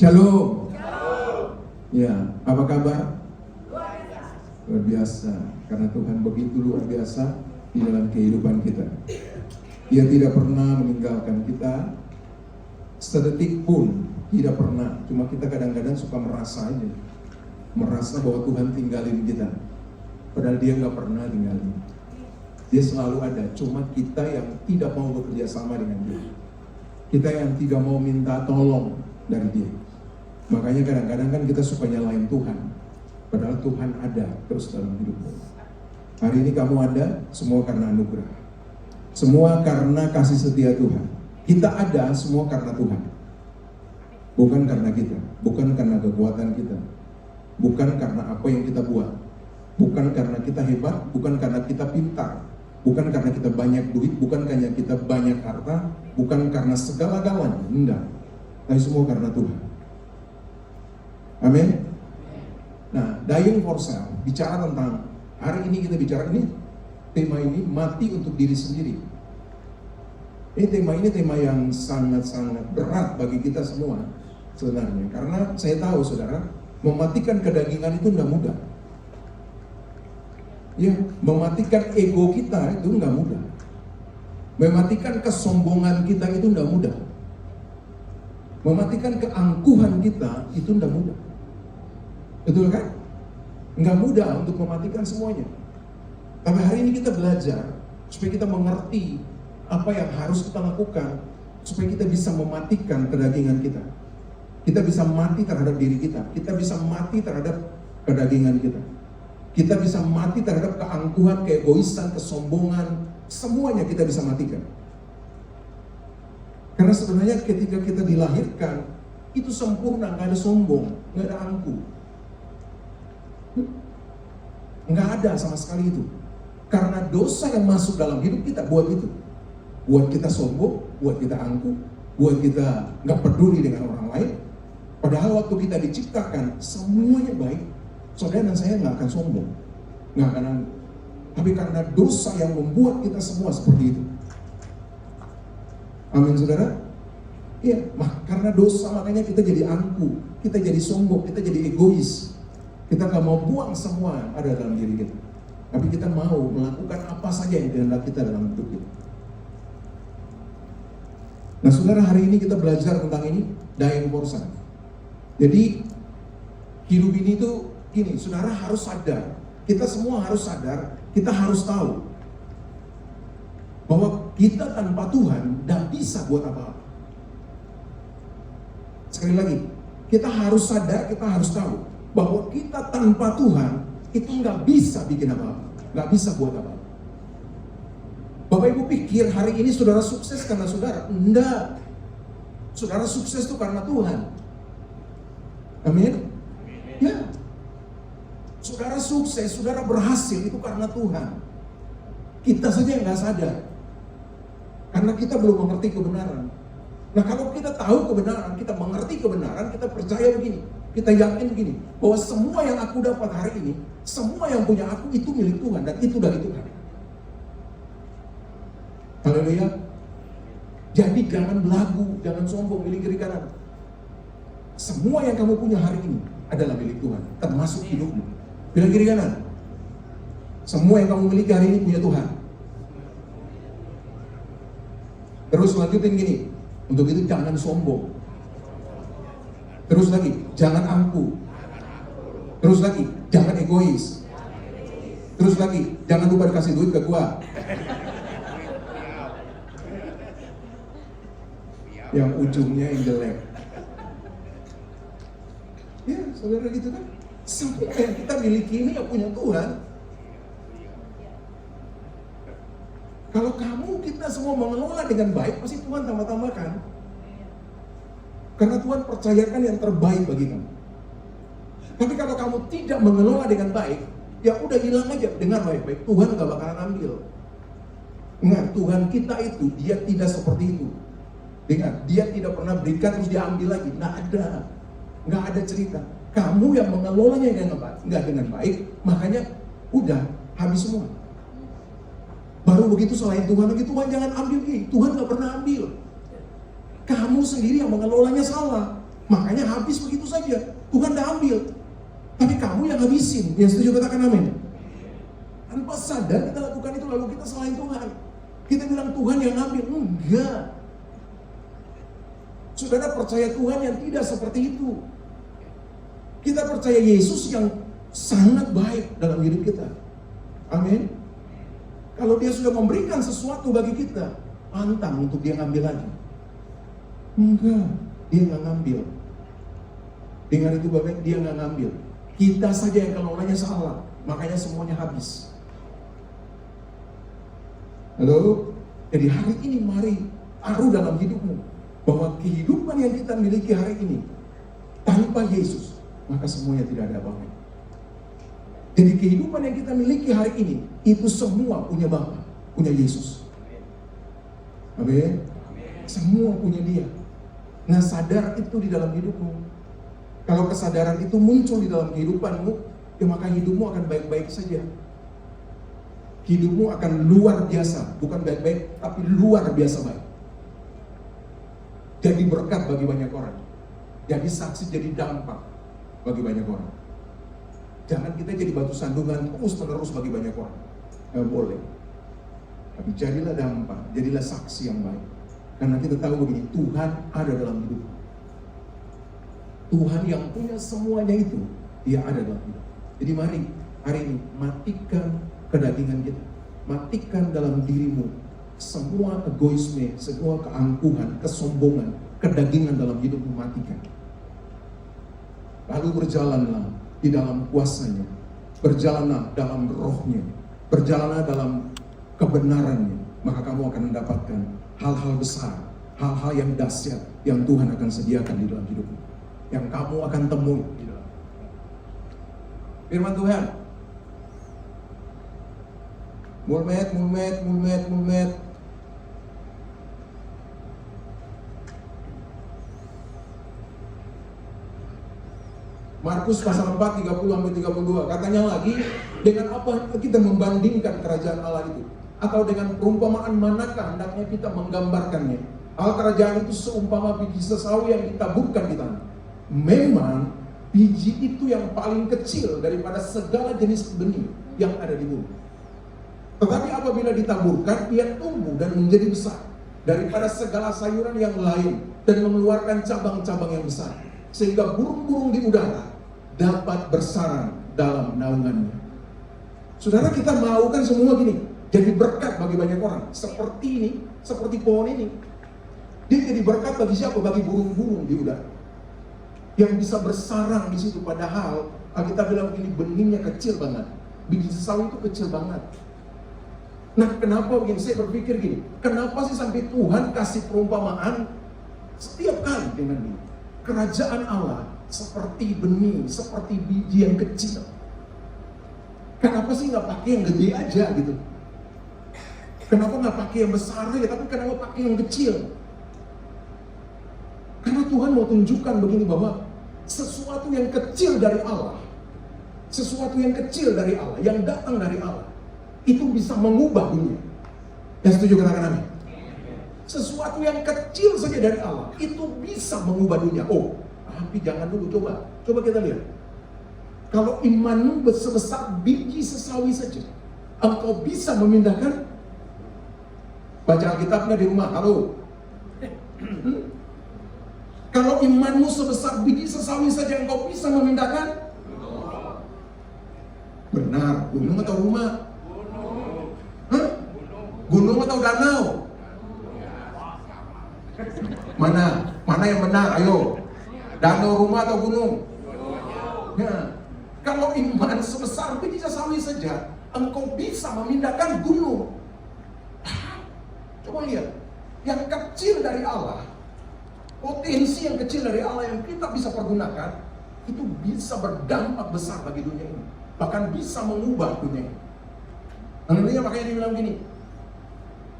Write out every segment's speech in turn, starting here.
Shalom. Ya, apa kabar? Luar biasa. Karena Tuhan begitu luar biasa di dalam kehidupan kita. Dia tidak pernah meninggalkan kita sedetik pun, tidak pernah. Cuma kita kadang-kadang suka merasa aja, merasa bahwa Tuhan tinggalin kita. Padahal Dia nggak pernah tinggalin. Dia selalu ada. Cuma kita yang tidak mau bekerja sama dengan Dia. Kita yang tidak mau minta tolong dari Dia. Makanya kadang-kadang kan kita suka nyalain Tuhan. Padahal Tuhan ada terus dalam hidupmu. Hari ini kamu ada, semua karena anugerah. Semua karena kasih setia Tuhan. Kita ada semua karena Tuhan. Bukan karena kita, bukan karena kekuatan kita. Bukan karena apa yang kita buat. Bukan karena kita hebat, bukan karena kita pintar. Bukan karena kita banyak duit, bukan karena kita banyak harta, bukan karena segala-galanya, enggak. Tapi semua karena Tuhan. Amin. Nah, dying for self, bicara tentang hari ini kita bicara ini, tema ini mati untuk diri sendiri. Ini tema yang sangat-sangat berat bagi kita semua sebenarnya. Karena saya tahu saudara, mematikan kedagingan itu enggak mudah. Ya, mematikan ego kita itu enggak mudah. Mematikan kesombongan kita itu enggak mudah. Mematikan keangkuhan kita itu enggak mudah. Betul kan? Enggak mudah untuk mematikan semuanya. Tapi hari ini kita belajar supaya kita mengerti apa yang harus kita lakukan supaya kita bisa mematikan kedagingan kita. Kita bisa mati terhadap diri kita. Kita bisa mati terhadap kedagingan kita. Kita bisa mati terhadap keangkuhan, keegoisan, kesombongan. Semuanya kita bisa matikan. Karena sebenarnya ketika kita dilahirkan, itu sempurna, nggak ada sombong, nggak ada angku. Nggak ada sama sekali itu. Karena dosa yang masuk dalam hidup kita buat itu. Buat kita sombong, buat kita angku, buat kita nggak peduli dengan orang lain. Padahal waktu kita diciptakan, semuanya baik. Saudara dan saya nggak akan sombong, nggak akan angku. Tapi karena dosa yang membuat kita semua seperti itu. Amin saudara? Iya, karena dosa makanya kita jadi angku, kita jadi sombong, kita jadi egois. Kita nggak mau buang semua yang ada dalam diri kita. Tapi kita mau melakukan apa saja yang kehendak kita dalam hidup kita. Nah saudara, hari ini kita belajar tentang ini, dying for self. Jadi hidup ini tuh gini, saudara harus sadar, kita semua harus sadar, kita harus tahu bahwa kita tanpa Tuhan tidak bisa buat apa-apa. Sekali lagi, kita harus sadar, kita harus tahu bahwa kita tanpa Tuhan itu nggak bisa bikin apa-apa, nggak bisa buat apa-apa. Bapak Ibu pikir hari ini saudara sukses karena saudara? Enggak. Saudara sukses itu karena Tuhan. Amin? Ya. Saudara sukses, saudara berhasil itu karena Tuhan. Kita saja yang nggak sadar. Karena kita belum mengerti kebenaran. Nah kalau kita tahu kebenaran, kita mengerti kebenaran, kita percaya begini. Kita yakin begini, bahwa semua yang aku dapat hari ini, semua yang punya aku itu milik Tuhan dan itu dari Tuhan. Haleluya. Jadi jangan belagu, jangan sombong, milik kiri kanan. Semua yang kamu punya hari ini adalah milik Tuhan, termasuk hidupmu. Bilang kiri kanan. Semua yang kamu miliki hari ini punya Tuhan. Terus lanjutin gini. Untuk itu jangan sombong. Terus lagi, jangan angku. Terus lagi, jangan egois. Terus lagi, jangan lupa dikasih duit ke gua. Yang ujungnya yang jelek. Ya, saudara gitu kan? Semua yang kita miliki ini yang punya Tuhan. Kalau kamu, kita semua mengelola dengan baik, pasti Tuhan tambah-tambahkan. Karena Tuhan percayakan yang terbaik bagi kamu. Tapi kalau kamu tidak mengelola dengan baik, ya udah hilang aja. Dengar baik-baik, Tuhan gak bakalan ambil. Ingat, Tuhan kita itu, Dia tidak seperti itu. Ingat, Dia tidak pernah berikan terus dia ambil lagi. Nggak ada cerita. Kamu yang mengelolanya nggak dengan baik, makanya udah habis semua. Baru begitu selain Tuhan lagi, Tuhan jangan ambil, Tuhan nggak pernah ambil. Kamu sendiri yang mengelolanya salah. makanya habis begitu saja. Tuhan dah ambil, tapi kamu yang habisin. Yang setuju katakan amin. Tanpa sadar kita lakukan itu, lalu kita salahin Tuhan. Kita bilang Tuhan yang ambil. Enggak. Saudara percaya Tuhan yang tidak seperti itu. Kita percaya Yesus yang sangat baik dalam hidup kita. Amin. Kalau dia sudah memberikan sesuatu bagi kita, pantang untuk dia ngambil lagi. Enggak, dia nggak ngambil. Dengan itu Bapak, dia nggak ngambil. Kita saja yang kelolanya salah, makanya semuanya habis. Halo? Jadi hari ini mari taruh dalam hidupmu bahwa kehidupan yang kita miliki hari ini tanpa Yesus, maka semuanya tidak ada apa-apa. Jadi kehidupan yang kita miliki hari ini itu semua punya Bapa, punya Yesus. Amin. Semua punya Dia. Nah, sadar itu di dalam hidupmu. Kalau kesadaran itu muncul di dalam kehidupanmu, ya maka hidupmu akan baik-baik saja. Hidupmu akan luar biasa, bukan baik-baik, tapi luar biasa baik. Jadi berkat bagi banyak orang. Jadi saksi, jadi dampak bagi banyak orang. Jangan kita jadi batu sandungan terus-menerus bagi banyak orang. Nggak boleh. Tapi jadilah dampak, jadilah saksi yang baik. Karena kita tahu begini, Tuhan ada dalam hidup. Tuhan yang punya semuanya itu, Dia ada dalam hidup. Jadi mari, hari ini, matikan kedagingan kita. Matikan dalam dirimu semua egoisme, semua keangkuhan, kesombongan, kedagingan dalam hidupmu, matikan. Lalu berjalanlah di dalam kuasanya, berjalanlah dalam rohnya, berjalanlah dalam kebenarannya, maka kamu akan mendapatkan hal-hal besar, hal-hal yang dahsyat yang Tuhan akan sediakan di dalam hidupmu, yang kamu akan temui di dalam firman Tuhan. Mulmet. Markus pasal 4, 30-32. Katanya lagi, dengan apa kita membandingkan kerajaan Allah itu? Atau dengan perumpamaan manakah hendaknya kita menggambarkannya? Hal kerajaan itu seumpama biji sesawi yang ditaburkan di tanah. Memang biji itu yang paling kecil daripada segala jenis benih yang ada di bumi. Tetapi apabila ditaburkan, ia tumbuh dan menjadi besar daripada segala sayuran yang lain dan mengeluarkan cabang-cabang yang besar, sehingga burung-burung di udara dapat bersarang dalam naungannya. Saudara, kita mau kan semua gini, jadi berkat bagi banyak orang. Seperti ini, seperti pohon ini. Dia jadi berkat bagi siapa? Bagi burung-burung di udara yang bisa bersarang di situ. Padahal kita bilang ini benihnya kecil banget, biji sesawi itu kecil banget. Nah, kenapa begini? Saya berpikir gini, kenapa sih sampai Tuhan kasih perumpamaan setiap kali dengan ini? Kerajaan Allah seperti benih, seperti biji yang kecil. Kenapa sih nggak pakai yang gede aja gitu? Kenapa nggak pakai yang besar aja, tapi kenapa pakai yang kecil? Karena Tuhan mau tunjukkan begini, bahwa sesuatu yang kecil dari Allah, sesuatu yang kecil dari Allah, yang datang dari Allah, itu bisa mengubah dunia. Yang setuju katakan amin. Sesuatu yang kecil saja dari Allah itu bisa mengubah dunia. Oh, tapi jangan dulu, coba kita lihat. Kalau imanmu sebesar biji sesawi saja, engkau bisa memindahkan. Baca Alkitabnya di rumah. Halo. Kalau imanmu sebesar biji sesawi saja, engkau bisa memindahkan. Benar, gunung atau rumah? Gunung atau danau? Mana yang benar? Ayo, danau, rumah atau gunung? Ya, kalau iman sebesar biji sesawi saja, engkau bisa memindahkan gunung. Coba lihat, yang kecil dari Allah, potensi yang kecil dari Allah yang kita bisa pergunakan, itu bisa berdampak besar bagi dunia ini, bahkan bisa mengubah dunia ini. Makanya dibilang gini,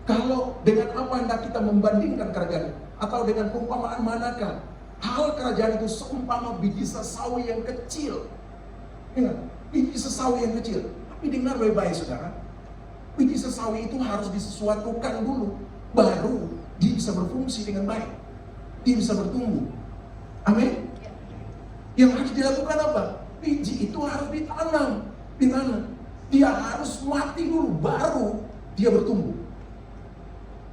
kalau dengan apa hendak kita membandingkan kerajaan, atau dengan perumpamaan manakah hal kerajaan itu seumpama biji sesawi yang kecil. Ingat, biji sesawi yang kecil. Tapi dengar baik-baik saudara, biji sesawi itu harus disesuatukan dulu, baru dia bisa berfungsi dengan baik, dia bisa bertumbuh. Amin. Yang harus dilakukan apa? Biji itu harus ditanam. Dia harus mati dulu, baru dia bertumbuh.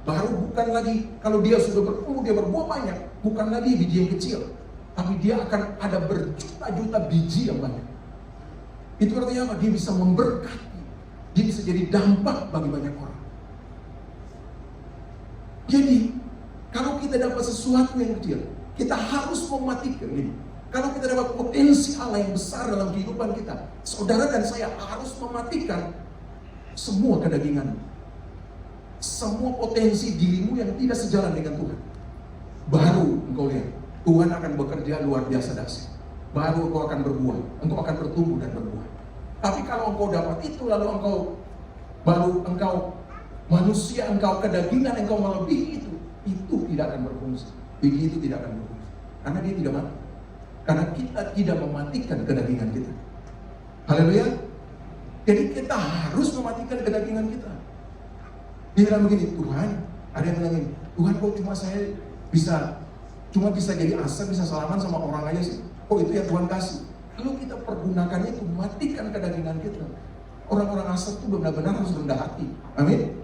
Baru bukan lagi, kalau dia sudah bertumbuh, dia berbuah banyak, bukan lagi biji yang kecil, tapi dia akan ada berjuta-juta biji yang banyak. Itu artinya apa? Dia bisa memberkati, dia bisa jadi dampak bagi banyak orang. Jadi, kalau kita dapat sesuatu yang kecil, kita harus mematikan ini. Kalau kita dapat potensi Allah yang besar dalam kehidupan kita, saudara dan saya harus mematikan semua kedagingan, semua potensi dirimu yang tidak sejalan dengan Tuhan. Baru engkau lihat, Tuhan akan bekerja luar biasa dahsyat. Baru engkau akan berbuah, engkau akan bertumbuh dan berbuah. Tapi kalau engkau dapat itu, lalu engkau manusia, engkau kedagingan, engkau melebihi itu tidak akan berfungsi. Biji itu tidak akan berfungsi, karena dia tidak mati. Karena kita tidak mematikan kedagingan kita. Haleluya. Jadi kita harus mematikan kedagingan kita. Dia bilang begini, Tuhan, ada yang bilang ini, Tuhan kok cuma bisa jadi asal, bisa salaman sama orang aja sih. Kok itu yang Tuhan kasih? Kalau kita pergunakannya itu, matikan kedagingan kita. Orang-orang asal itu benar-benar harus rendah hati. Amin.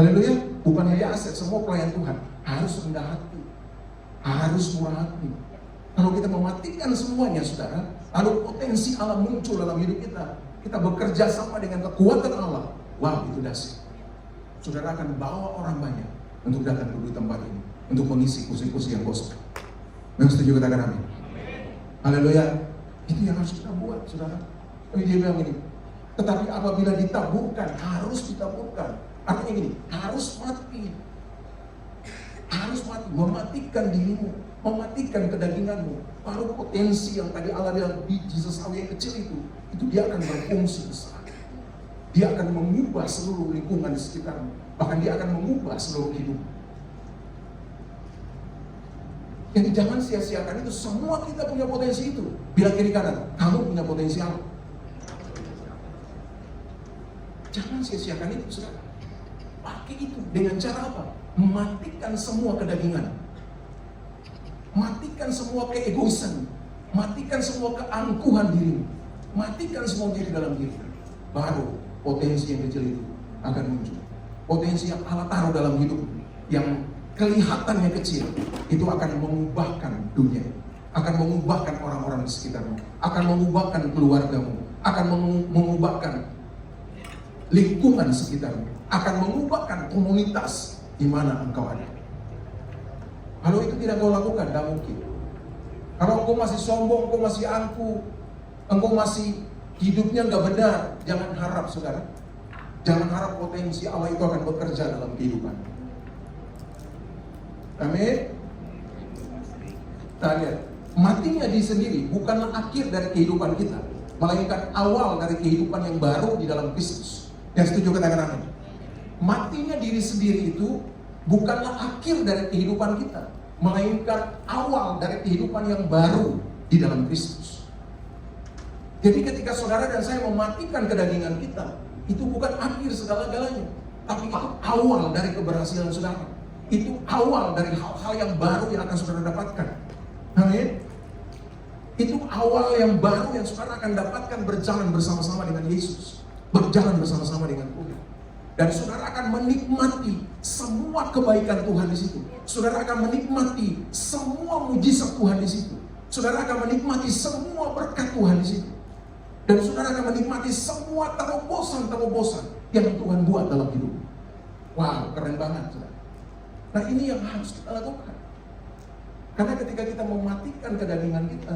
Haleluya. Bukan hanya aset, semua pelayan Tuhan harus rendah hati, harus murah hati. Kalau kita mematikan semuanya, saudara, lalu potensi Allah muncul dalam hidup kita. Kita bekerja sama dengan kekuatan Allah. Wow, itu dahsyat. Saudara akan bawa orang banyak untuk datang ke tempat ini, untuk mengisi kursi-kursi yang kosong. Yang setuju katakan amin. Haleluya. Itu yang harus kita buat, saudara. Dia bilang ini. Tetapi apabila ditaburkan, harus ditaburkan. Artinya gini, harus mati. Harus mati, mematikan dirimu, mematikan kedaginganmu. Baru potensi yang tadi Allah bilang biji sesawi yang kecil itu dia akan berfungsi besar. Dia akan mengubah seluruh lingkungan di sekitarmu. Bahkan dia akan mengubah seluruh hidup. Jadi jangan sia-siakan itu. Semua kita punya potensi itu. Bila kiri kanan, kamu punya potensial. Jangan sia-siakan itu, saudara. Pakai itu dengan cara apa? Matikan semua kedagingan, matikan semua keegoisan, matikan semua keangkuhan dirimu, matikan semua diri dalam diri. Baru potensi yang kecil itu akan muncul. Potensi yang Allah taruh dalam hidup yang kelihatannya kecil itu akan mengubahkan dunia, akan mengubahkan orang-orang di sekitarmu, akan mengubahkan keluargamu, akan mengubahkan lingkungan sekitarmu, akan mengubahkan komunitas di mana engkau ada. Kalau itu tidak kau lakukan, tidak mungkin. Kalau engkau masih sombong, engkau masih angkuh, engkau masih hidupnya nggak benar, jangan harap, saudara. Jangan harap potensi Allah itu akan bekerja dalam kehidupan. Amin. Kita lihat, matinya diri sendiri bukanlah akhir dari kehidupan kita, melainkan awal dari kehidupan yang baru di dalam Kristus. Yang setuju katakan amin. Matinya diri sendiri itu bukanlah akhir dari kehidupan kita, melainkan awal dari kehidupan yang baru di dalam Kristus. Jadi ketika saudara dan saya mematikan kedagingan kita, itu bukan akhir segala-galanya, tapi itu awal dari keberhasilan saudara. Itu awal dari hal-hal yang baru yang akan saudara dapatkan. Amin. Itu awal yang baru yang saudara akan dapatkan berjalan bersama-sama dengan Yesus, berjalan bersama-sama dengan Tuhan. Dan saudara akan menikmati semua kebaikan Tuhan di situ. Saudara akan menikmati semua mujizat Tuhan di situ. Saudara akan menikmati semua berkat Tuhan di situ. Dan saudara akan menikmati semua terobosan-terobosan yang Tuhan buat dalam hidup. Wow, keren banget, saudara. Nah, ini yang harus kita lakukan. Karena ketika kita mematikan kedagingan kita,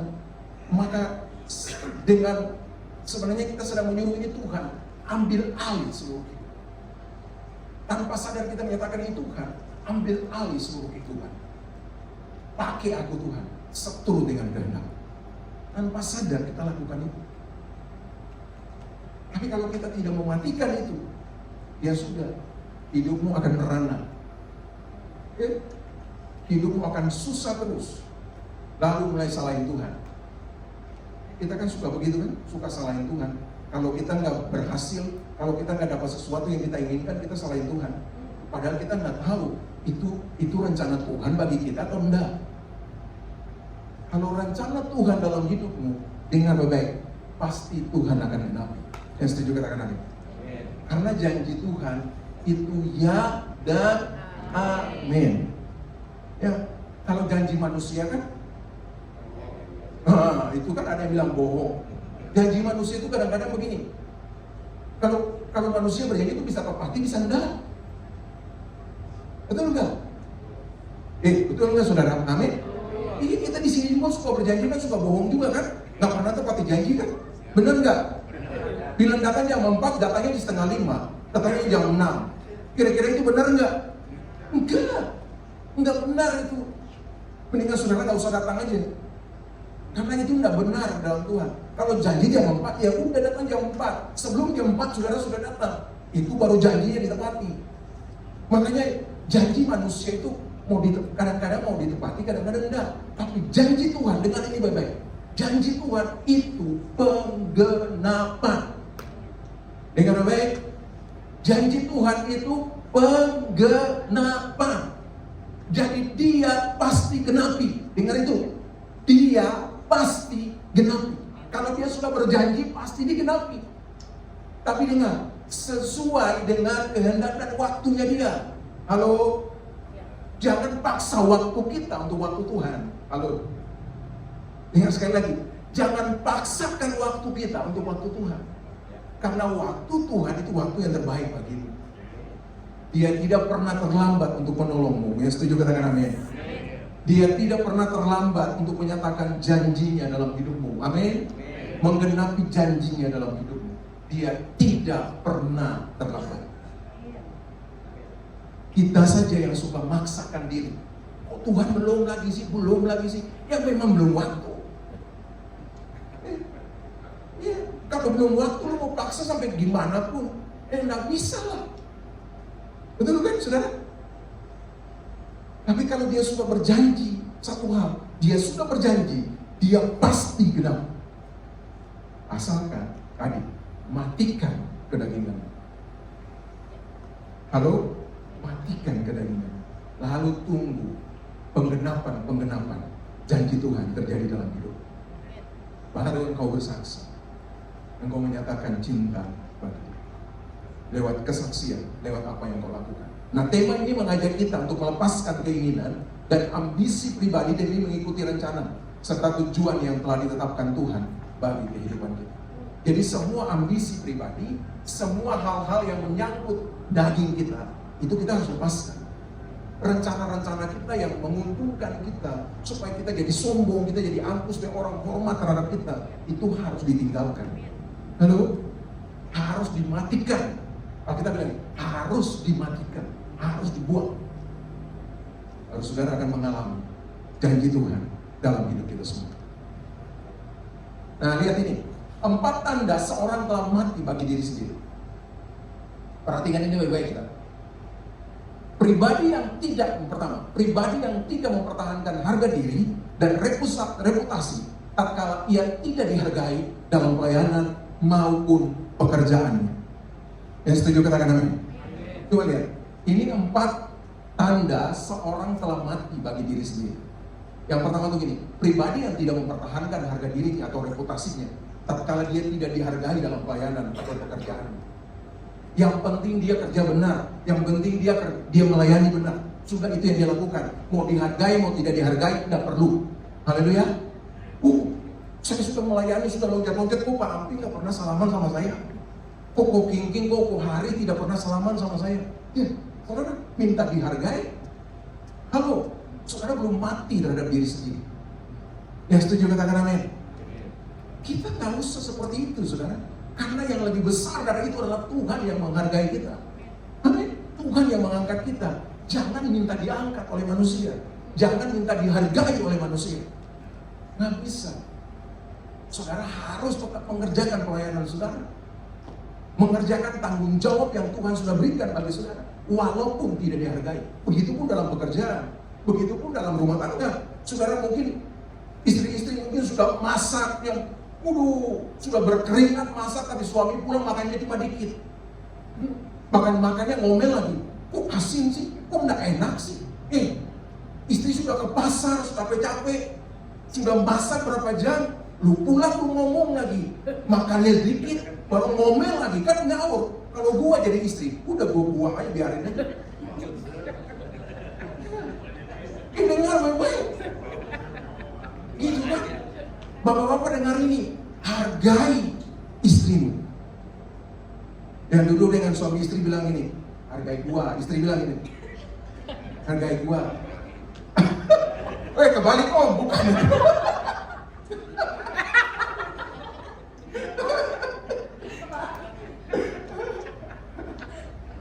maka dengan sebenarnya kita sedang menyuruh ini Tuhan ambil alih seluruh hidup. Tanpa sadar kita menyatakan ini Tuhan, ambil alih seluruh kehidupan. Pakai aku Tuhan, seturut dengan kehendak. Tanpa sadar kita lakukan itu. Tapi kalau kita tidak mematikan itu, ya sudah, hidupmu akan merana. Hidupmu akan susah terus. Lalu mulai salahin Tuhan. Kita kan suka begitu kan, suka salahin Tuhan. Kalau kita nggak berhasil, kalau kita nggak dapat sesuatu yang kita inginkan, kita salahin Tuhan. Padahal kita nggak tahu itu rencana Tuhan bagi kita atau enggak. Kalau rencana Tuhan dalam hidupmu, dengar baik-baik, pasti Tuhan akan genapi. Yang setuju katakan amin. Karena janji Tuhan itu ya dan amin. Ya, kalau janji manusia kan, itu kan ada yang bilang bohong. Janji manusia itu kadang-kadang begini. Kalau manusia berjanji itu bisa tepati, bisa enggak. Betul enggak? Betul enggak saudara? Amin. Ini kita di sini juga suka berjanji kan, suka bohong juga kan? Nggak pernah tepati janji kan? Benar enggak? Bilang datang jam 4, datangnya di setengah 5, datangnya jam 6. Kira-kira itu benar enggak? Enggak benar itu. Mendingan saudara nggak usah datang aja. Karena itu enggak benar dalam Tuhan. Kalau janji jam 4, ya udah datang jam 4. Sebelum jam 4 saudara sudah datang. Itu baru janjinya ditepati. Makanya janji manusia itu kadang-kadang mau ditepati, kadang-kadang enggak. Tapi janji Tuhan, dengar ini baik-baik. Janji Tuhan itu penggenapan. Dengar baik. Janji Tuhan itu penggenapan. Jadi dia pasti genapi. Dengar itu. Dia pasti genapi. Kalau dia sudah berjanji, pasti digenapi. Tapi dengar, sesuai dengan kehendak dan waktunya dia. Halo? Jangan paksa waktu kita untuk waktu Tuhan. Halo? Dengar sekali lagi, jangan paksakan waktu kita untuk waktu Tuhan. Karena waktu Tuhan itu waktu yang terbaik bagimu. Dia tidak pernah terlambat untuk menolongmu. Ya, setuju katakan amin. Dia tidak pernah terlambat untuk menyatakan janjinya dalam hidupmu. Amin. Menggenapi janjinya dalam hidupmu. Dia tidak pernah terlambat. Kita saja yang suka maksakan diri. Oh, Tuhan belum lagi sih. Ya memang belum waktu. Kalau belum waktu lu mau paksa sampai gimana pun, nggak bisa lah. Betul kan, saudara? Tapi kalau dia sudah berjanji satu hal, dia sudah berjanji, dia pasti genap. Asalkan tadi matikan kedagingan. Halo, matikan kedagingan. Lalu tunggu penggenapan janji Tuhan terjadi dalam hidup. Baru engkau bersaksi, engkau menyatakan cinta pada dia lewat kesaksian, lewat apa yang kau lakukan. Nah, tema ini mengajak kita untuk melepaskan keinginan dan ambisi pribadi demi mengikuti rencana serta tujuan yang telah ditetapkan Tuhan bagi kehidupan kita. Jadi semua ambisi pribadi, semua hal-hal yang menyangkut daging kita, itu kita harus lepaskan. Rencana-rencana kita yang menguntungkan kita, supaya kita jadi sombong, kita jadi angkus dan orang hormat terhadap kita, itu harus ditinggalkan. Halo? Harus dimatikan. Kita bilang, harus dimatikan, harus dibuang. Lalu saudara akan mengalami janji Tuhan dalam hidup kita semua. Nah, lihat ini, 4 tanda seorang telah mati bagi diri sendiri. Perhatikan ini baik-baik kita. Pribadi yang tidak mempertahankan harga diri dan reputasi tatkala ia tidak dihargai dalam pelayanan maupun pekerjaannya. Yang setuju katakan amin. Coba lihat, ini 4 tanda seorang telah mati bagi diri sendiri. Yang pertama tuh gini, pribadi yang tidak mempertahankan harga dirinya atau reputasinya tatkala dia tidak dihargai dalam pelayanan atau pekerjaannya. Yang penting dia kerja benar, yang penting dia melayani benar. Sudah itu yang dia lakukan. Mau dihargai, mau tidak dihargai, tidak perlu. Haleluya. Saya sudah melayani, sudah loncat-loncat, kok Pak Ampi nggak pernah salaman sama saya? Kok King, kok Hari tidak pernah salaman sama saya? Ya, saudara minta dihargai. Halo, saudara belum mati terhadap diri sendiri. Ya, setuju katakan amin. Kita nggak usah seperti itu, saudara. Karena yang lebih besar dari itu adalah Tuhan yang menghargai kita. Amin. Tuhan yang mengangkat kita. Jangan minta diangkat oleh manusia. Jangan minta dihargai oleh manusia. Nggak bisa. Saudara harus tetap mengerjakan pelayanan saudara. Mengerjakan tanggung jawab yang Tuhan sudah berikan bagi saudara. Walaupun tidak dihargai. Begitupun dalam pekerjaan. Begitupun dalam rumah tangga. Saudara mungkin, istri-istri mungkin sudah masak yang sudah berkeringat masak, tapi suami pulang makannya cuma dikit. Makannya ngomel lagi. Kok asin sih? Kok nggak enak sih? Istri sudah ke pasar, sudah capek-capek. Sudah masak berapa jam, lu pulang lu ngomong lagi, makannya dikit, baru ngomel lagi, kan nyaur. Kalau gua jadi istri, udah gua buang aja, biarin aja. Ini dengar baik-baik. Gitu kan? Bapak-bapak dengar ini, hargai istrimu. Dan duduk dengan suami istri bilang ini, hargai gua. Istri bilang ini, hargai gua. Kebalik om, bukan.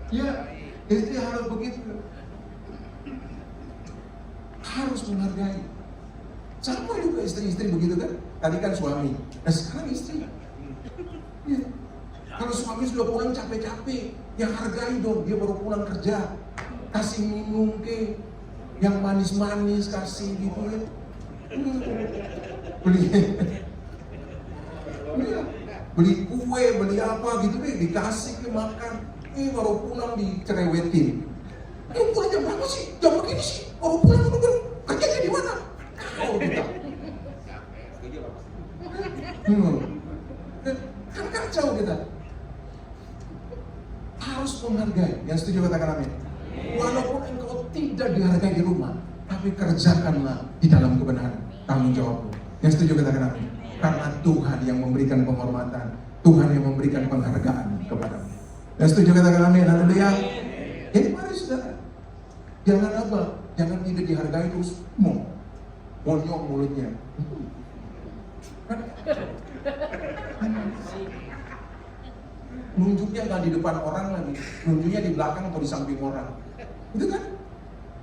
Ya, istri harus begitu. Harus menghargai. Sama juga istri-istri begitu kan? Tadi kan suami, nah sekarang istri. Ya. Kalau suami sudah pulang capek-capek, ya hargai dong. Dia baru pulang kerja, kasih minum ke, yang manis-manis kasih gitu ya. Beli kue, beli apa gitu deh, dikasih ke makan. Baru pulang dicerewetin. Pulang jam berapa sih? Jam begini sih. Baru pulang kerjanya di mana? Kau kita. Kan kacau kita. Harus menghargai. Yang setuju katakan amin. Walaupun engkau tidak dihargai di rumah, tapi kerjakanlah di dalam kebenaran. Tanggung jawabmu. Yang setuju katakan amin. Karena Tuhan yang memberikan penghormatan, Tuhan yang memberikan penghargaan kepadamu. Yang setuju katakan amin. Haleluya. Jadi mari saudara, jangan apa? Jangan tidak dihargai terus monyong mulutnya. Nunjuknya nggak di depan orang lagi, nunjuknya di belakang atau di samping orang. Itu kan?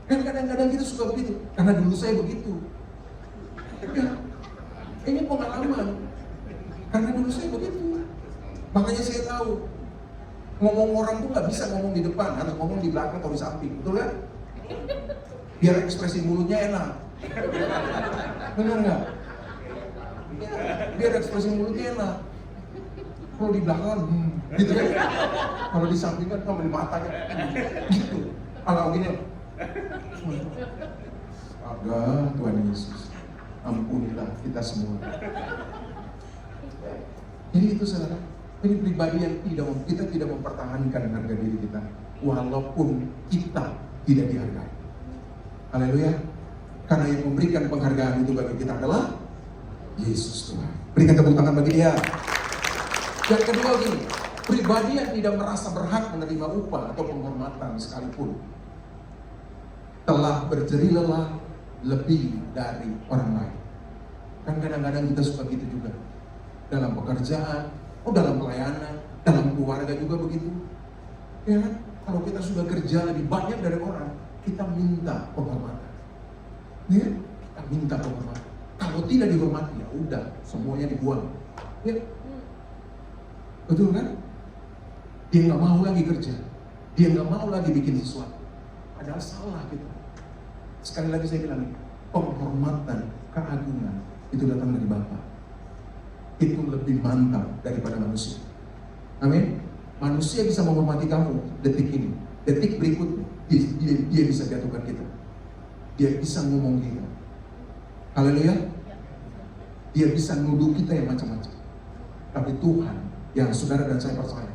Dan kadang-kadang kita suka begitu, karena dulu saya begitu. Ya, ini pengalaman. Karena dulu saya begitu. Makanya saya tahu, ngomong orang tuh nggak bisa ngomong di depan, harus ngomong di belakang atau di samping, betul kan? Biar ekspresi mulutnya enak. Benar nggak? Ya, biar ekspresi mulutnya enak. Kalau di belakang, gitu kan? Kalau di samping kan, kalau di matanya, gitu. Kalau gini, agak Tuhan Yesus, ampunilah kita semua. Jadi itu saudara, ini pribadi yang kita tidak mempertahankan harga diri kita, walaupun kita tidak dihargai. Haleluya. Karena yang memberikan penghargaan itu bagi kita adalah Yesus Tuhan. Berikan tepuk tangan bagi dia. Yang kedua gini, pribadi yang tidak merasa berhak menerima upah atau penghormatan sekalipun telah berjerih lelah lebih dari orang lain. Kan kadang-kadang kita suka gitu juga. Dalam pekerjaan, dalam pelayanan, dalam keluarga juga begitu. Ya kan? Kalau kita sudah kerja lebih banyak dari orang, kita minta penghormatan. Ya, kita minta penghormatan. Kalau tidak dihormati, ya udah, semuanya dibuang. Ya. Betul kan? Dia nggak mau lagi kerja, dia nggak mau lagi bikin sesuatu. Padahal salah kita. Sekali lagi saya bilang, penghormatan, keagungan itu datang dari Bapa. Itu lebih mantap daripada manusia. Amin. Manusia bisa menghormati kamu detik ini, detik berikutnya dia bisa jatuhkan kita. Dia bisa ngomong kita. Haleluya. Dia bisa nuduh kita yang macam-macam. Tapi Tuhan yang saudara dan saya percaya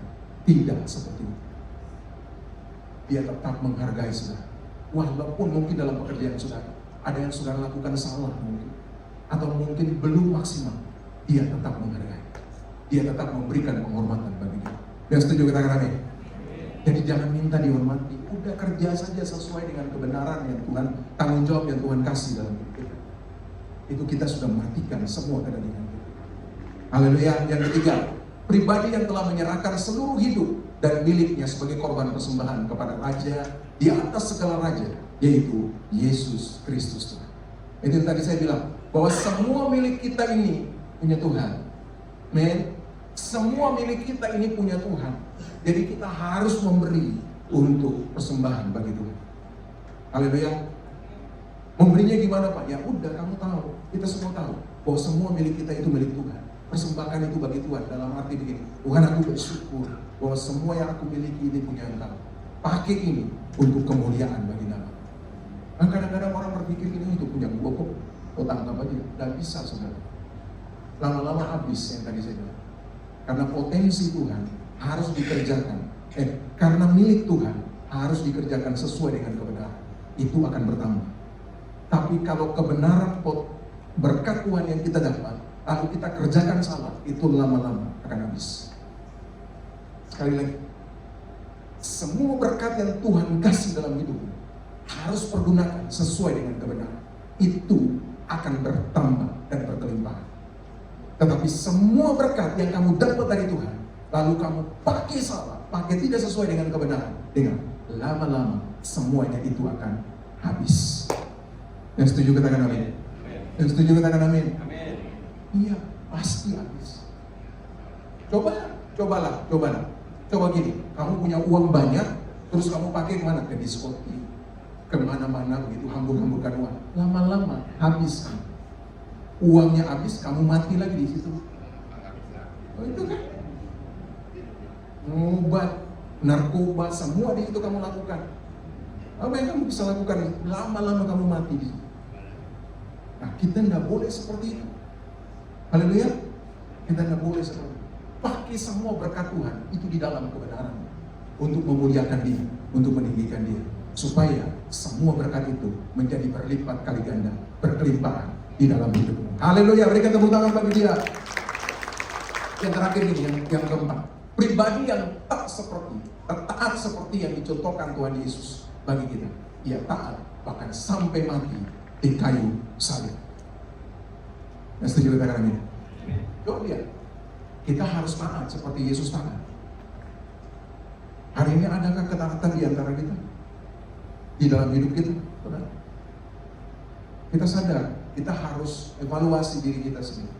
tidak seperti itu. Dia tetap menghargai saudara. Walaupun mungkin dalam pekerjaan saudara ada yang saudara lakukan salah mungkin, atau mungkin belum maksimal, dia tetap menghargai. Dia tetap memberikan penghormatan bagi kita. Dan setuju kita katakan ini? Jadi jangan minta dihormati. Udah kerja saja sesuai dengan kebenaran yang Tuhan, tanggung jawab yang Tuhan kasih dalam hidup kita. Itu kita sudah matikan semua kedagingan kita. Haleluya. Yang ketiga, pribadi yang telah menyerahkan seluruh hidup dan miliknya sebagai korban persembahan kepada Raja di atas segala raja, yaitu Yesus Kristus Tuhan. Itu yang tadi saya bilang, bahwa semua milik kita ini punya Tuhan. Men, semua milik kita ini punya Tuhan. Jadi kita harus memberi untuk persembahan bagi Tuhan. Haleluya. Memberinya gimana Pak? Ya udah, kamu tahu, kita semua tahu bahwa semua milik kita itu milik Tuhan. Persembahkan itu bagi Tuhan dalam arti begini, Tuhan, aku bersyukur bahwa semua yang aku miliki ini punya Engkau. Pakai ini untuk kemuliaan bagi nama. Dan kadang-kadang orang berpikir ini itu punya gua kok. kau tangkap aja, dan bisa saudara. Lama-lama habis yang tadi saya bilang. Karena potensi Tuhan harus dikerjakan. Karena milik Tuhan harus dikerjakan sesuai dengan kebenaran. Itu akan bertambah. Tapi kalau kebenaran berkat Tuhan yang kita dapat, lalu kita kerjakan salah, itu lama-lama akan habis. Sekali lagi, semua berkat yang Tuhan kasih dalam hidupmu harus pergunakan sesuai dengan kebenaran. Itu akan bertambah dan berkelimpahan. Tetapi semua berkat yang kamu dapat dari Tuhan, lalu kamu pakai salah, pakai tidak sesuai dengan kebenaran, dengan lama-lama semuanya itu akan habis. Yang setuju katakan amin. Yang setuju katakan amin. Iya, pasti habis. Cobalah. Coba gini, kamu punya uang banyak, terus kamu pakai kemana? Ke diskotik, kemana-mana begitu, hambur-hamburkan uang. Lama-lama habis kan. Uangnya habis, kamu mati lagi di situ. Oh, itu kan? Ngobat, narkoba, semua di situ kamu lakukan. Apa yang kamu bisa lakukan? Lama-lama kamu mati di situ. Nah, kita tidak boleh seperti itu. Haleluya. Kita tidak boleh seperti itu. Pakai semua berkat Tuhan itu di dalam kebenaran untuk memuliakan Dia, untuk meninggikan Dia, supaya semua berkat itu menjadi berlipat kali ganda, berkelimpahan di dalam hidupmu. Haleluya. Berikan tepuk tangan bagi Dia. Yang terakhir ini, yang keempat, pribadi yang taat seperti yang dicontohkan Tuhan Yesus bagi kita. Ia taat bahkan sampai mati di kayu salib. Yang setuju katakan amin. Coba lihat, kita harus taat seperti Yesus taat. Hari ini adakah ketaatan di antara kita? Di dalam hidup kita? Benar? Kita sadar, kita harus evaluasi diri kita sendiri.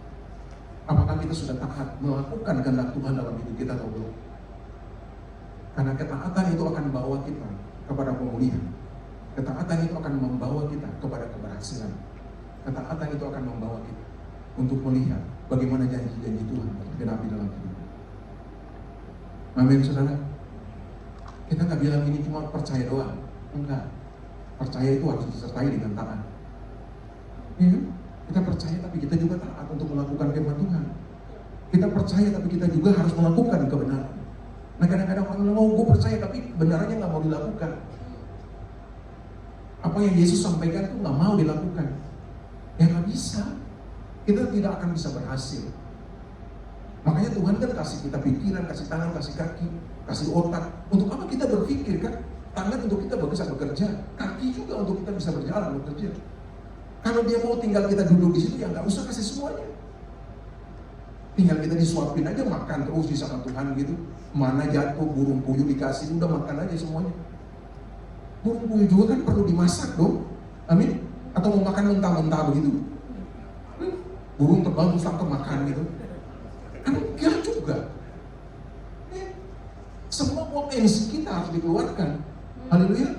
Apakah kita sudah taat melakukan kehendak Tuhan dalam hidup kita atau belum? Karena ketaatan itu akan membawa kita kepada pemulihan. Ketaatan itu akan membawa kita kepada keberhasilan. Ketaatan itu akan membawa kita untuk melihat bagaimana janji-janji Tuhan tergenapi dalam hidup. Amin, saudara. Kita nggak bilang ini cuma percaya doang. Enggak. Percaya itu harus disertai dengan taat. Ya, kita percaya tapi kita juga taat untuk melakukan firman Tuhan. Kita percaya tapi kita juga harus melakukan kebenaran. Nah, kadang-kadang orang bilang, gue percaya tapi kebenarannya nggak mau dilakukan. Apa yang Yesus sampaikan itu nggak mau dilakukan. Ya nggak bisa. Kita tidak akan bisa berhasil. Makanya Tuhan kan kasih kita pikiran, kasih tangan, kasih kaki, kasih otak. Untuk apa kita berpikir kan? Tangan untuk kita bisa bekerja, kaki juga untuk kita bisa berjalan bekerja. Kalau dia mau tinggal kita duduk di situ, ya nggak usah kasih semuanya. Tinggal kita disuapin aja, makan terus di sama Tuhan gitu. Mana jatuh burung puyuh dikasih, udah makan aja semuanya. Burung puyuh juga kan perlu dimasak dong. Amin. Atau mau makan mentah-mentah begitu. Burung terbang terus tangkap makan gitu. Enggak juga. Semua potensi kita harus dikeluarkan. Haleluya.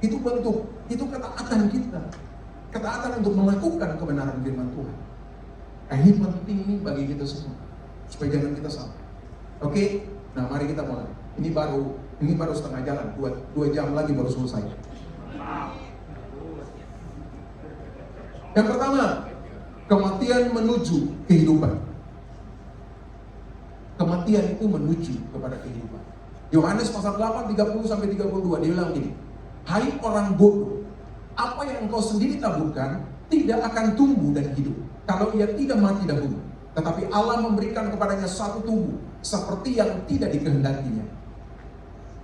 Itu bentuk, itu ketaatan kita. Ketaatan untuk melakukan kebenaran firman Tuhan. Nah, ini penting nih bagi kita semua. Supaya jangan kita salah. Oke? Nah, mari kita mulai. Ini baru setengah jalan. 2 jam lagi baru selesai. Yang pertama, kematian menuju kehidupan. Kematian itu menuju kepada kehidupan. Yohanes pasal 8, 30-32, dia bilang gini, hai orang bodoh, apa yang engkau sendiri taburkan tidak akan tumbuh dan hidup kalau ia tidak mati dahulu. Tetapi Allah memberikan kepadanya satu tubuh seperti yang tidak dikehendakinya.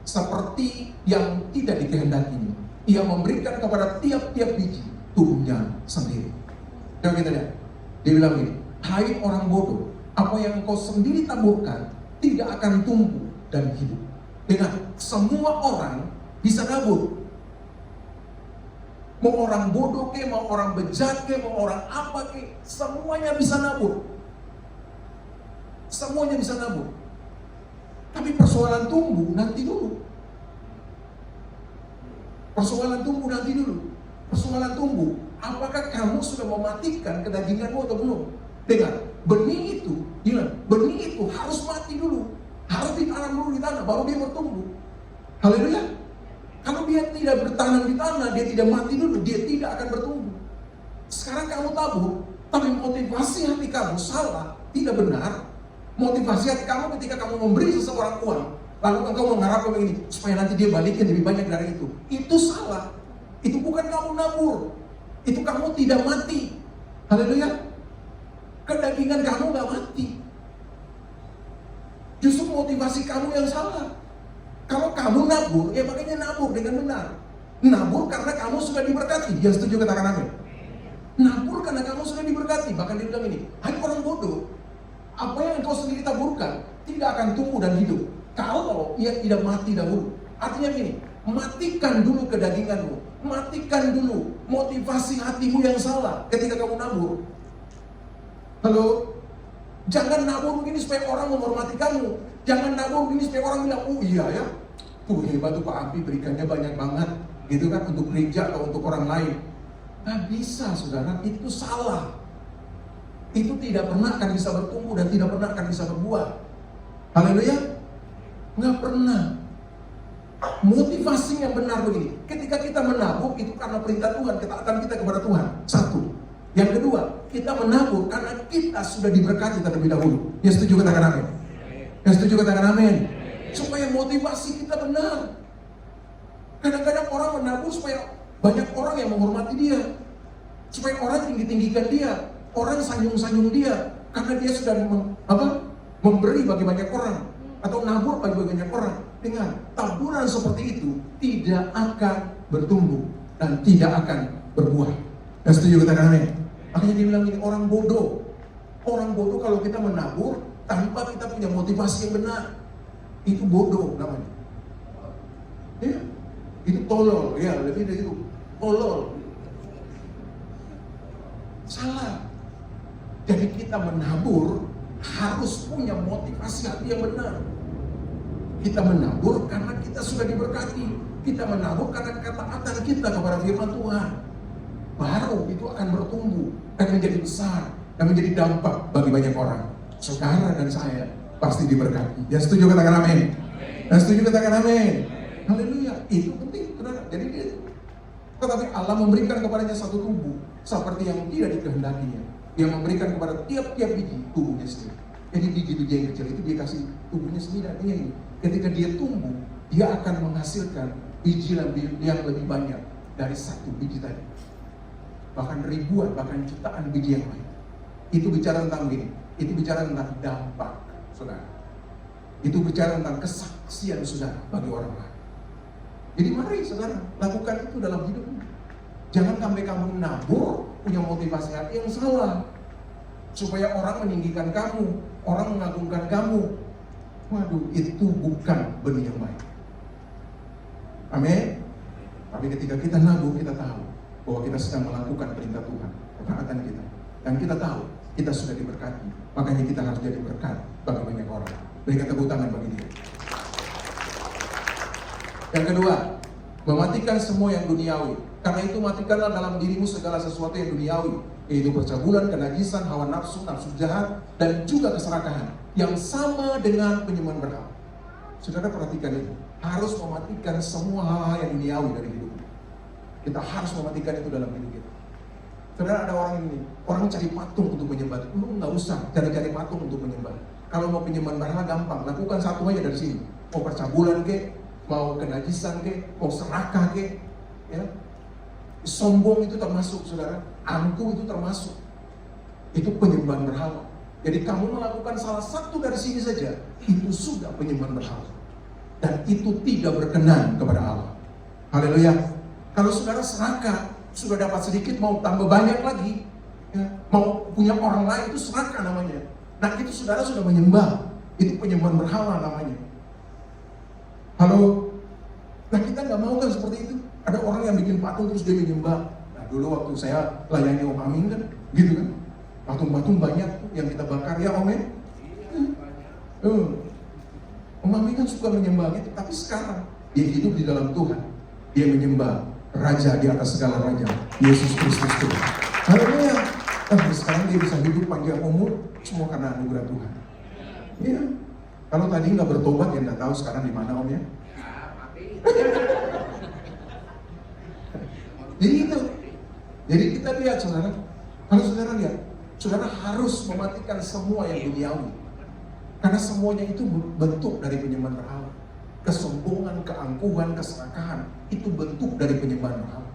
Seperti yang tidak dikehendakinya. Ia memberikan kepada tiap-tiap biji tubuhnya sendiri. Coba kita lihat. Dia bilang gini, hai orang bodoh, apa yang engkau sendiri taburkan tidak akan tumbuh dan hidup. Dengan semua orang bisa nabur. Mau orang bodoh ke, mau orang bejat ke, mau orang apa ke, semuanya bisa nabur. Semuanya bisa nabur. Tapi persoalan tumbuh nanti dulu. Persoalan tumbuh nanti dulu. Persoalan tumbuh, apakah kamu sudah mematikan kedaginganmu atau belum? Dengar, benih itu, benih itu harus mati dulu. Harus ditanam dulu di tanah, baru dia bertumbuh. Haleluya. Kalau dia tidak bertanam di tanah, dia tidak mati dulu, dia tidak akan bertumbuh. Sekarang kamu tabur, tapi motivasi hati kamu salah, tidak benar. Motivasi hati kamu ketika kamu memberi seseorang uang, lalu engkau mengharapkan begini, supaya nanti dia balikin lebih banyak dari itu. Itu salah. Itu bukan kamu nabur. Itu kamu tidak mati. Haleluya. Kedagingan kamu gak mati. Justru motivasi kamu yang salah. Kalau kamu nabur, ya makanya nabur dengan benar. Nabur karena kamu sudah diberkati. Yang setuju katakan amin. Nabur karena kamu sudah diberkati. Bahkan dia bilang ini, hai orang bodoh, apa yang engkau sendiri taburkan tidak akan tumbuh dan hidup kalau ia tidak mati dahulu. Artinya gini, matikan dulu kedaginganmu, matikan dulu motivasi hatimu yang salah ketika kamu nabur. Halo, jangan nabur begini supaya orang menghormati kamu. Jangan nabur begini supaya orang bilang, oh iya ya, tuh hebat tuh Pak Ampi berikannya banyak banget, gitu kan, untuk gereja atau untuk orang lain. Nggak bisa saudara, itu salah. Itu tidak pernah akan bisa bertumbuh dan tidak pernah akan bisa berbuah. Haleluya. Nggak pernah. Motivasi yang benar begini, ketika kita menabur itu karena perintah Tuhan, ketaatan kita kepada Tuhan. Satu. Yang kedua, kita menabur karena kita sudah diberkati terlebih dahulu. Yang setuju katakan amin. Yang setuju katakan amin. Supaya motivasi kita benar. Kadang-kadang orang menabur supaya banyak orang yang menghormati dia, supaya orang tinggi-tinggikan dia, orang sanjung-sanjung dia, karena dia sudah memberi bagi banyak orang, atau nabur bagi banyak orang. Dengan taburan seperti itu tidak akan bertumbuh dan tidak akan berbuah. Dan setuju katakan amin. Makanya dia bilang ini, orang bodoh. Orang bodoh kalau kita menabur tanpa kita punya motivasi yang benar, itu bodoh namanya. Ya, itu tolol, ya lebih dari itu. Tolol. Salah. Jadi kita menabur harus punya motivasi hati yang benar. Kita menabur karena kita sudah diberkati. Kita menabur karena ketaatan kita kepada firman Tuhan. Baru itu akan bertumbuh dan menjadi besar dan menjadi dampak bagi banyak orang. Saudara dan saya pasti diberkati. Yang setuju katakan amin. Yang setuju katakan amin. Haleluya. Itu penting, saudara. Jadi dia, tetapi Allah memberikan kepadanya satu tubuh seperti yang tidak dikehendakinya. Dia memberikan kepada tiap-tiap biji tubuhnya sendiri. Jadi biji-biji yang kecil itu dia kasih tubuhnya sendiri. Artinya ini, ketika dia tumbuh, dia akan menghasilkan biji yang lebih banyak dari satu biji tadi. Bahkan ribuan, bahkan jutaan biji yang lain. Itu bicara tentang gini. Itu bicara tentang dampak, saudara. Itu bicara tentang kesaksian saudara bagi orang lain. Jadi mari saudara, lakukan itu dalam hidupmu. Jangan sampai kamu nabur punya motivasi hati yang salah, supaya orang meninggikan kamu, orang mengagungkan kamu. Waduh, itu bukan benih yang baik. Amin. Tapi ketika kita nabur, kita tahu bahwa kita sedang melakukan perintah Tuhan, ketaatan kita, dan kita tahu kita sudah diberkati. Makanya kita harus jadi berkat bagi banyak orang. Berikan tepuk tangan bagi dia. Yang kedua, mematikan semua yang duniawi. Karena itu matikanlah dalam dirimu segala sesuatu yang duniawi, yaitu percabulan, kenajisan, hawa nafsu, nafsu jahat, dan juga keserakahan, yang sama dengan penyembahan berhala. Saudara perhatikan itu, harus mematikan semua hal-hal yang duniawi dari hidup. Kita harus mematikan itu dalam hidup kita. Saudara, ada orang ini, orang cari patung untuk menyembah. Lu nggak usah cari-cari patung untuk menyembah. Kalau mau penyembahan berhala gampang, lakukan satu aja dari sini. Mau percabulan ke, mau kenajisan ke, mau serakah ke, ya. Sombong itu termasuk, saudara. Angkuh itu termasuk. Itu penyembahan berhala. Jadi kamu melakukan salah satu dari sini saja, itu sudah penyembahan berhala. Dan itu tidak berkenan kepada Allah. Haleluya. Kalau saudara serakah, sudah dapat sedikit mau tambah banyak lagi, ya, mau punya orang lain, itu serakah namanya. Nah itu saudara sudah menyembah. Itu penyembahan berhala namanya. Halo. Nah kita nggak mau kan seperti itu. Ada orang yang bikin patung terus dia menyembah. Nah dulu waktu saya layani Om Amin kan, gitu kan. Patung-patung banyak yang kita bakar ya Om ya. Om Amin kan suka menyembah gitu. Tapi sekarang dia hidup di dalam Tuhan. Dia menyembah Raja di atas segala raja, Yesus Kristus Tuhan. Haleluya. Tapi sekarang dia bisa hidup panjang umur, semua karena anugerah Tuhan. Iya. Kalau tadi nggak bertobat ya nggak tahu sekarang di mana Om ya. Jadi itu. Jadi kita lihat saudara, Kalau saudara lihat, saudara harus mematikan semua yang duniawi. Karena semuanya itu bentuk dari penyembahan berhala. Kesombongan, keangkuhan, keserakahan, itu bentuk dari penyembahan berhala.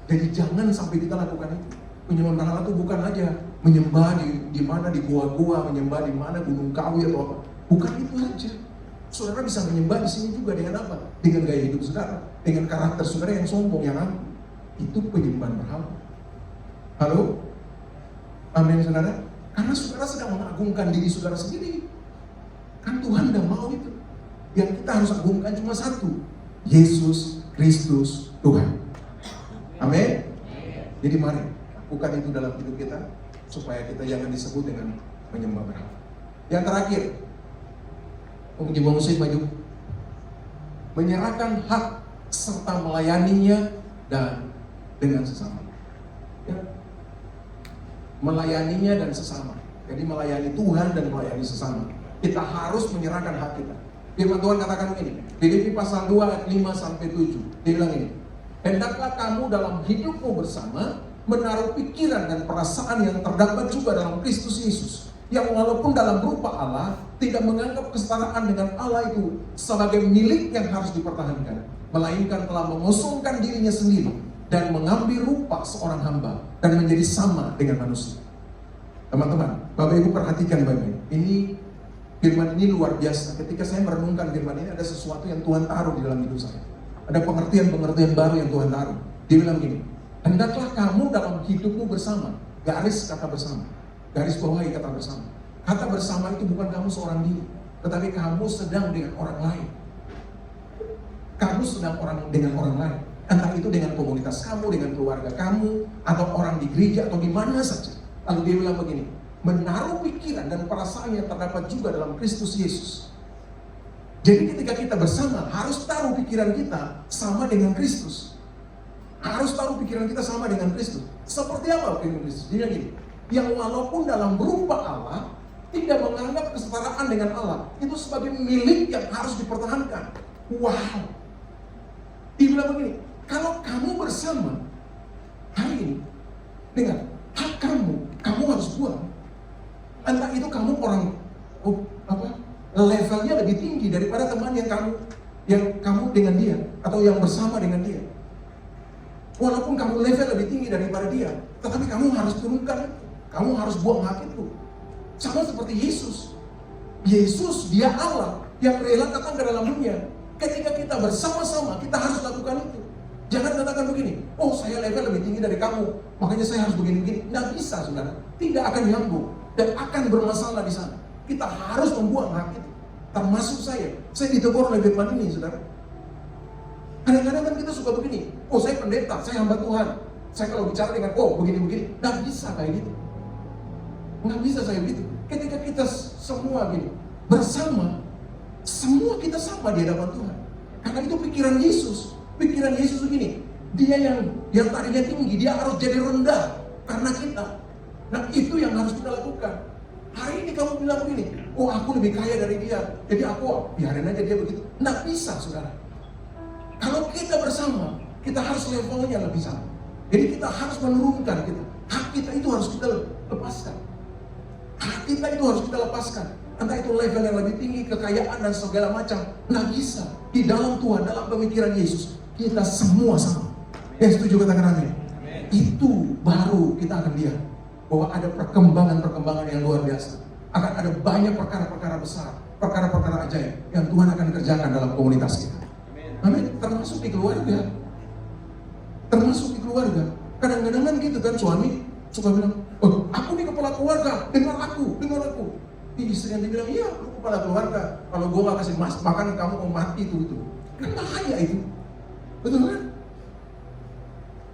Jadi jangan sampai kita lakukan itu. Penyembahan berhala itu bukan aja menyembah di mana, di gua-gua, menyembah di mana, Gunung Kawi atau apa. Bukan itu aja. Saudara bisa menyembah di sini juga dengan apa? Dengan gaya hidup saudara, dengan karakter saudara yang sombong, yang angkuh. Itu penyembahan berhala. Halo? Amin saudara? Karena saudara sedang mengagungkan diri saudara sendiri. Kan Tuhan tidak mau itu. Yang kita harus agungkan cuma satu, Yesus Kristus Tuhan. Amin? Jadi mari lakukan itu dalam hidup kita, supaya kita jangan disebut dengan penyembah berhala. Yang terakhir, musik maju, menyerahkan hak serta melayaninya dan dengan sesama. Ya. Melayaninya dan sesama. Jadi melayani Tuhan dan melayani sesama. Kita harus menyerahkan hak kita. Firman Tuhan katakan begini, Filipi pasal 2 ayat 5-7. Dia bilang ini, hendaklah kamu dalam hidupmu bersama menaruh pikiran dan perasaan yang terdapat juga dalam Kristus Yesus, yang walaupun dalam rupa Allah tidak menganggap kesetaraan dengan Allah itu sebagai milik yang harus dipertahankan, melainkan telah mengosongkan dirinya sendiri dan mengambil rupa seorang hamba dan menjadi sama dengan manusia. Teman-teman, Bapak Ibu perhatikan baik-baik. Firman ini luar biasa. Ketika saya merenungkan firman ini, ada sesuatu yang Tuhan taruh di dalam hidup saya. Ada pengertian-pengertian baru yang Tuhan taruh. Dia bilang gini, hendaklah kamu dalam hidupmu bersama. Garis kata bersama. Garis bawahi kata bersama. Kata bersama itu bukan kamu seorang diri, tetapi kamu sedang dengan orang lain. Kamu sedang dengan orang lain. Entah itu dengan komunitas kamu, dengan keluarga kamu, atau orang di gereja, atau di mana saja. Lalu dia bilang begini, menaruh pikiran dan perasaan yang terdapat juga dalam Kristus Yesus. Jadi ketika kita bersama, harus taruh pikiran kita sama dengan Kristus. Harus taruh pikiran kita sama dengan Kristus. Seperti apa pikiran Kristus? Dia gini, yang walaupun dalam berupa Allah, tidak menganggap kesetaraan dengan Allah itu sebagai milik yang harus dipertahankan. Wow. Dia bilang begini, kalau kamu bersama hari ini, dengan hak kamu harus buang. Entah itu kamu orang levelnya lebih tinggi daripada teman yang kamu dengan dia, atau yang bersama dengan dia. Walaupun kamu level lebih tinggi daripada dia, tetapi kamu harus turunkan, kamu harus buang hak itu. Sama seperti Yesus. Yesus dia Allah yang rela datang ke dalam dunia. Ketika kita bersama-sama, kita harus lakukan itu. Jangan katakan begini, oh saya level lebih tinggi dari kamu, makanya saya harus begini-begini. Tidak bisa saudara, tidak akan nyambung dan akan bermasalah di sana. Kita harus membuang hak itu. Termasuk saya ditegur oleh firman ini saudara. Kadang-kadang kan kita suka begini, oh saya pendeta, saya hamba Tuhan, saya kalau bicara dengan begini-begini, tidak bisa kayak gitu. Nggak bisa saya begitu. Ketika kita semua gini bersama, semua kita sama di hadapan Tuhan. Karena itu pikiran Yesus. Pikiran Yesus begini, dia yang tadinya tinggi, dia harus jadi rendah karena kita. Nah itu yang harus kita lakukan. Hari ini kamu bilang begini, oh aku lebih kaya dari dia, jadi aku biarin aja dia begitu. Nggak bisa saudara. Kalau kita bersama, kita harus levelnya lebih sama. Jadi kita harus menurunkan kita. Hak kita itu harus kita lepaskan. Hak kita itu harus kita lepaskan. Entah itu level yang lebih tinggi, kekayaan dan segala macam. Nggak bisa. Di dalam Tuhan, dalam pemikiran Yesus, kita semua sama. Yang setuju katakan amin. Itu baru kita akan lihat bahwa ada perkembangan-perkembangan yang luar biasa. Akan ada banyak perkara-perkara besar, perkara-perkara ajaib yang Tuhan akan kerjakan dalam komunitas kita. Amin. Termasuk di keluarga. Termasuk di keluarga. Kadang-kadang kan gitu kan, suami suka bilang, oh aku nih kepala keluarga, dengar aku. Istri yang bilang, iya lu kepala keluarga, kalau gue gak kasih makan kamu mau mati itu. Kan bahaya itu. Betul kan?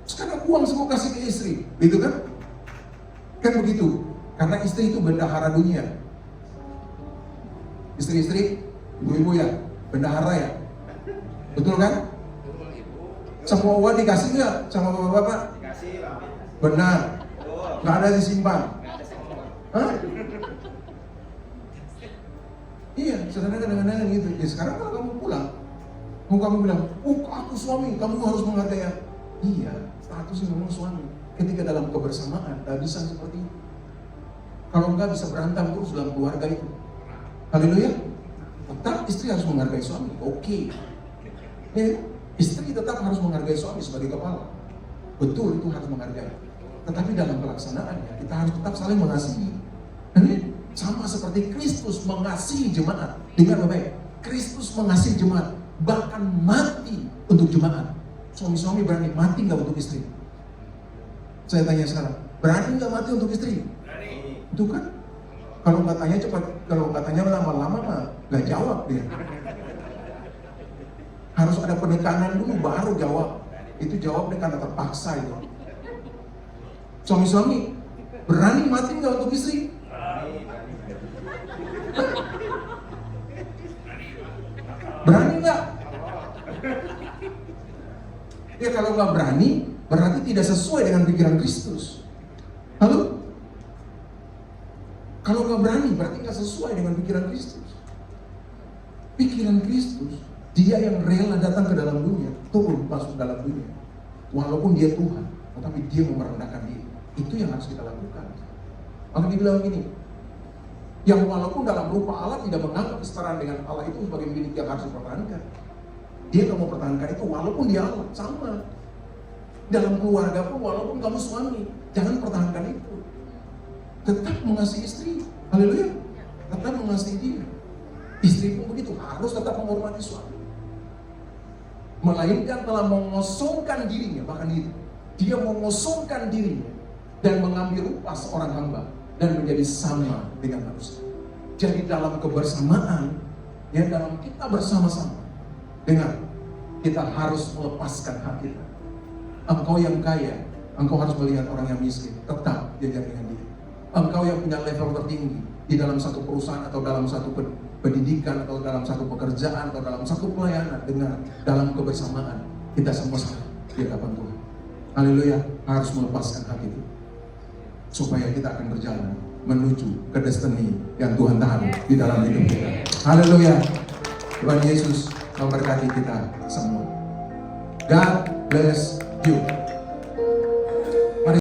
Sekarang uang semua kasih ke istri, gitu kan? Kan begitu. Karena istri itu bendahara dunia. Istri-istri, ibu-ibu ya, bendahara ya. Betul kan? Semua uang dikasih nggak sama bapak-bapak? Dikasih, benar. Nggak ada disimpan. Hah? Iya, sebenarnya kadang-kadang gitu. Ya sekarang kalau kamu pulang, kamu bilang, oh aku suami, kamu harus menghargai. Iya, statusnya memang suami. ketika dalam kebersamaan, tidak bisa seperti itu. Kalau enggak bisa berantem terus dalam keluarga itu. Haleluya. Tetap istri harus menghargai suami, oke. Ya, istri tetap harus menghargai suami sebagai kepala. Betul, itu harus menghargai. Tetapi dalam pelaksanaannya, kita harus tetap saling mengasihi. Ini sama seperti Kristus mengasihi jemaat. Dengar baik, Kristus mengasihi jemaat, bahkan mati untuk jemaat. Suami-suami berani mati nggak untuk istri? Saya tanya sekarang, berani nggak mati untuk istri? Berani. Itu kan, kalau nggak tanya cepat, kalau nggak tanya lama-lama mah nggak jawab dia. Harus ada penekanan dulu baru jawab. Itu jawabnya karena terpaksa itu. Suami-suami berani mati nggak untuk istri? Berani nggak? Ya kalau nggak berani, berarti tidak sesuai dengan pikiran Kristus. Halo? Kalau nggak berani, berarti nggak sesuai dengan pikiran Kristus. Pikiran Kristus, Dia yang rela datang ke dalam dunia, turun masuk dalam dunia. Walaupun Dia Tuhan, tetapi Dia merendahkan diri. Itu yang harus kita lakukan. Maka dibilang gini, yang walaupun dalam rupa Allah tidak menganggap kesetaraan dengan Allah itu sebagai milik yang harus dipertahankan. Dia nggak mau pertahankan itu walaupun dia Allah, sama. Dalam keluarga pun walaupun kamu suami, jangan pertahankan itu. Tetap mengasihi istri, haleluya. Tetap mengasihi dia. Istri pun begitu, harus tetap menghormati suami. Melainkan telah mengosongkan dirinya, bahkan itu. Dia mengosongkan dirinya dan mengambil rupa seorang hamba dan menjadi sama dengan manusia. Jadi dalam kebersamaan, ya dalam kita bersama-sama, dengar, kita harus melepaskan hak kita. Engkau yang kaya, engkau harus melihat orang yang miskin, tetap jajar dengan dia. Engkau yang punya level tertinggi di dalam satu perusahaan atau dalam satu pendidikan atau dalam satu pekerjaan atau dalam satu pelayanan, dengar, dalam kebersamaan kita semua sama di hadapan Tuhan. Haleluya, harus melepaskan hak itu supaya kita akan berjalan menuju ke destiny yang Tuhan taruh di dalam hidup kita. Haleluya. Tuhan Yesus memberkati kita semua. God bless you.